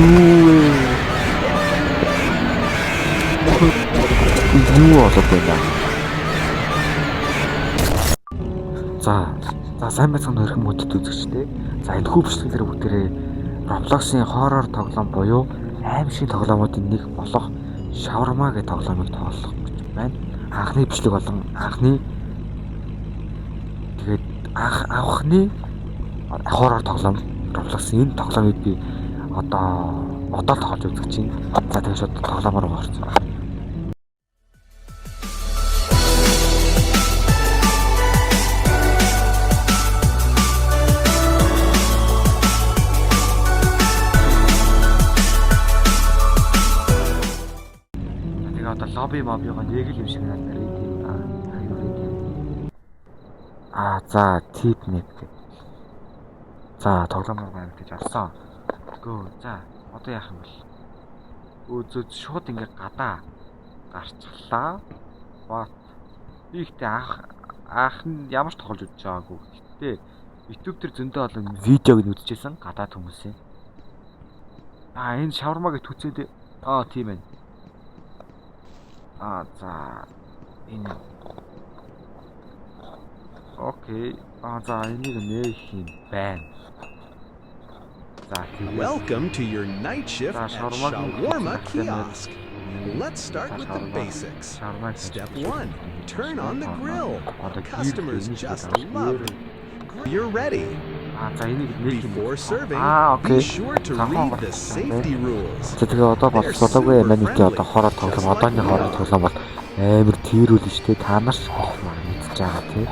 Юу болоод байна? За сайн байцгаана өрхөн мөдөд үзэгчтэй. За энэ хүүвчлэлээр бүгдээрээ Roblox-ийн хоррор тоглоом буюу аимшиг тоглоомуудын нэг болох Shawarma гэх тоглоомыг тоглох гэж байна. Анхны бичлэг болон анхны авахны хоррор тоглоом Roblox-ийн энэ тоглоомыг би одоо тоглож үзэж байна. За тэгээд шууд тоглоомоор орцсон. Лобби мобиго нэг л юм шиг надад тийм за тип нэт гэх. За тоглоомоор байна гэж олсон. Гөө за одоо яах юм бол. Өөзөө шууд ингээ гадаа гарчлаа. Бат ихтэй анх нь ямар ч тоглож үзэж байгаагүй. Гэтэ YouTube дээр зөндөө олон видеог нь үзчихсэн гадаад хүмүүсийн. Энэ шаварма гэж түцээд тийм ээ. За энэ окей. За энийг нээх юм байна. Welcome to your night shift at Shawarma Kiosk. Let's start with the basics. Step 1. Turn on the grill. Customers just love it. You're ready. Before serving, be sure to read the safety rules. Тэгээ одоо болцоогүй юм байна. Одоо хороо тоглоом, одооны хороо тоглоом бол амар тэрүүл шүү дээ. Та нар мэдчихэж байгаа тийм.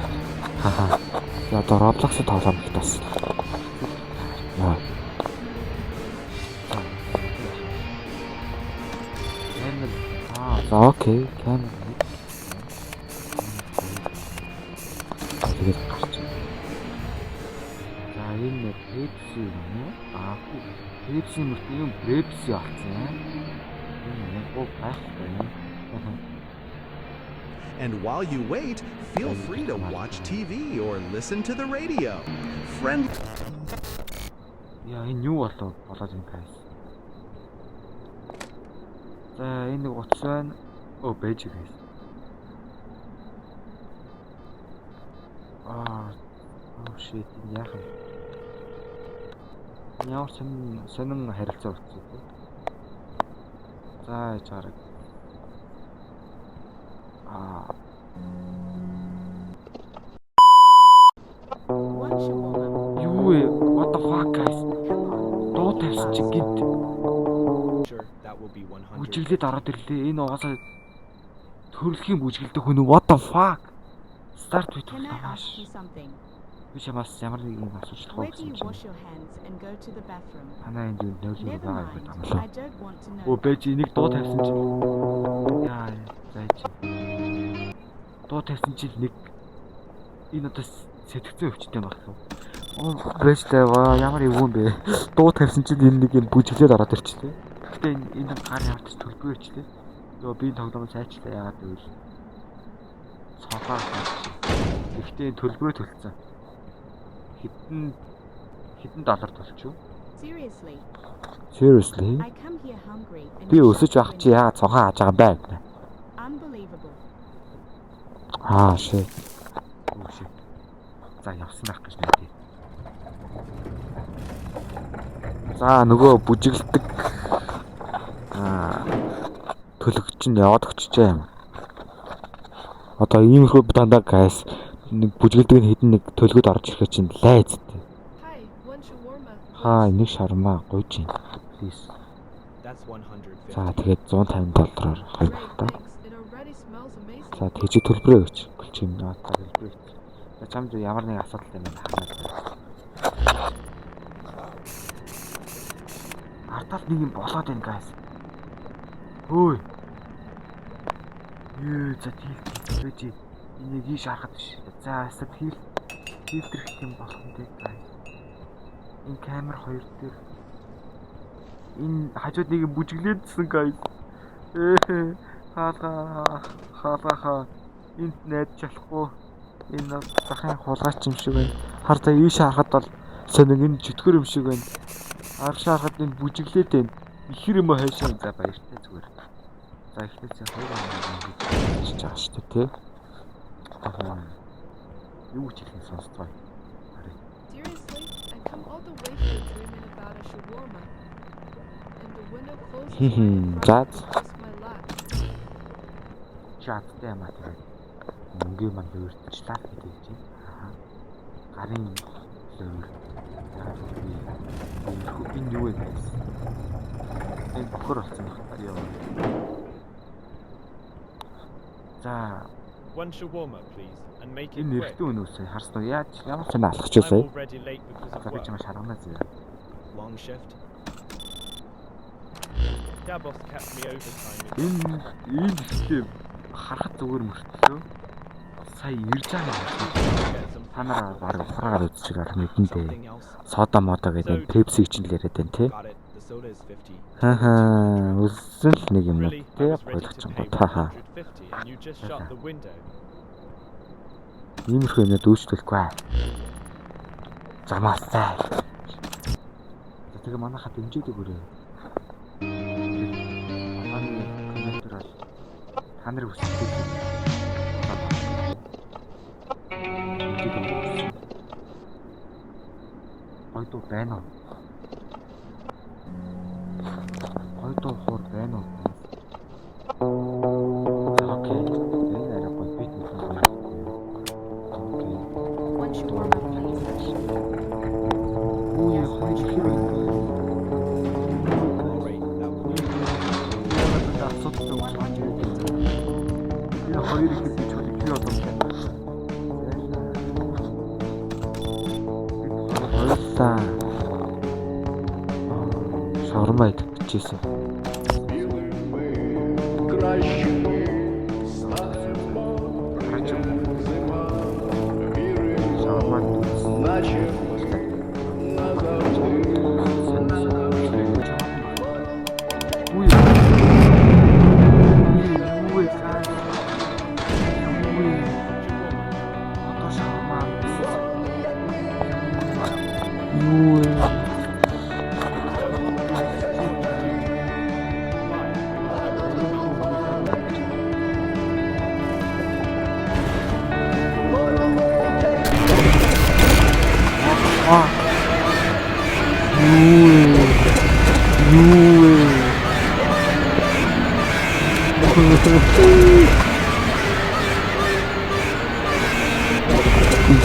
Одоо Roblox-ийн тоглоом их бас. За окей, камер. Тэгээд гарч. Энэ Pepsi юм уу? Pepsi мөртөө юм Pepsi болсон. Энэ яг байхгүй. And while you wait, feel free to watch TV or listen to the radio. Friend. Энэ юу болоод юм guys. За энэ нэг утас байна. Байж guys. Shit яах вэ? Ямар сонин харилцаа болчихсон. За чараг. Юу вэ? What the fuck guys? Дуу тавьсан чи гинт. Бүжиглээд ороод ирлээ. Энэ угаасаа төрөлхийн бүжиглдэг хүн what the fuck? Start with flash. Which I must ямар нэг юм асууж байгаа юм чинь. Танаа энэ нөлөө байгаа юм байна. Бэж энийг дуу тавьсан чинь. Зайч. Дуу тавьсан чинь нэг энэ одоо сэтгцэн өвчтэй багсан. Бэж таваа ямар юм бэ? Дуу тавьсан чинь энэ нэг юм бүжиглээд ороод ирчихлээ. Гэтэ энэ гар ямар ч төлбөрөө ичлээ. Би тоглоом сайчлаа яагаад гэвэл цонхоо. Гэхдээ төлбөрөө төлсөн. Хэдэн доллар төлчих вэ? Seriously? Би өсөж байх чи яа цонхоо хааж байгаа юм бэ? Shit. За явсан байх гэж найдаа. За нөгөө бүжиглдэг төлөгч нь яваад өгчжээ юм. Одоо иймэрхүү дандаа guys нэг бүжгэлдэг хэдэн нэг төлгөд орж ирэх чинь лайз. Нэг шарма гуйж юм. Please. За тэгээд $150 хоёр багтаа. За тэгж төлбөрөө өгч. Гэлч юм аа төлбөрөө. За чамд ямар нэг асуудал юм байна. Артал нэг юм болоод байна guys. Хөөе. За тийж энийг ийш харахад биш. За асад фильтр гэх юм болох юм дээ. Энэ камер хоёр дээр энэ хажууд нэг бүжиглээдсэн guys. Хаалгаа энд найдаж болохгүй. Энэ захын хулгайч юм шиг байна. Хар та ийш харахад бол сонин энэ чөтгөр юм шиг байна. Харахад энэ бүжиглээд байна. Ихэр юм хайшаа. За баяртай зүгээр. За ихнээсээ 2 хоног хийж байгаа шүү дээ тий. Юу ч хэлэх сонсцгоо. Seriously, I come all the way here dreaming about a shawarma. And the window closes right in front That's of my lap. чаттай юм аа тэгээд мөнгөний манд өөрчлөлаа гэдэг чинь. Гарын өөр. Энэ юу вэ guys? Энэ бохор болсон байна. Яа. За One shawarma, please, and make it энэ quick. нэртэн өнөөсөө харсан уу? Яаж ямар ч нэг алхачихсан. I'm already late because of За би ч юм work. шарганаа зөө. Long shift. Dabos kept me overtime. Энэ систем харахад зүгээр мөртлөө сая ирж байгаа юм. Get some Та нараа баг ухраагаар үзчих гэх мэдэндээ. something else. Сода модо гэдэг пепси чинь л яриад байна тий. Got it. The soda is 50. Үсэн л нэг юм уу Really? I тий. was ready Ойлгож to байгаа pay юм таа. 150 and you just shut the window. Иймэрхүү юмнууд үүсчихгүй аа. Замаастай. Тэгээ манайхад дэмжээдэг үрээ. Манай комментер бол та нарыг хүсдэг юм. Гойдоо байна уу? Гойдоо хор байна уу? Окей. Энэ арай гой бит юм байна. Окей. One shawarma, please. Ой, хой хэр байна. Alright, that will be Я хоёр их гэж хэлээ одоо. Хоёулаа шаурма идэх гэжсэн.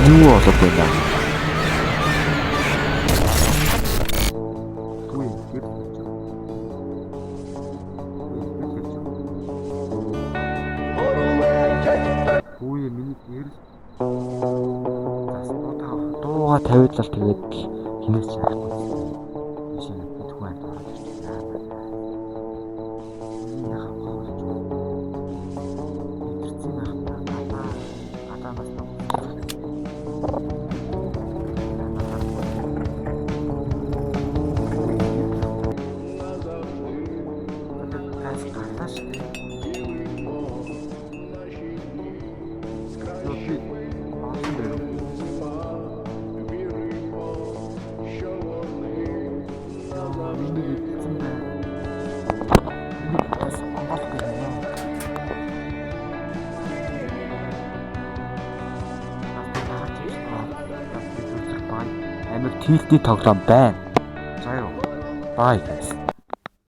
Юу болоод байна? Түй гэр. Түй миний гэр. Дууга тавиулал тэгээд хинээс яахгүй. Биш юм тухайн дуу. Амир тийхний тоглоом байна. За юу. Bye guys.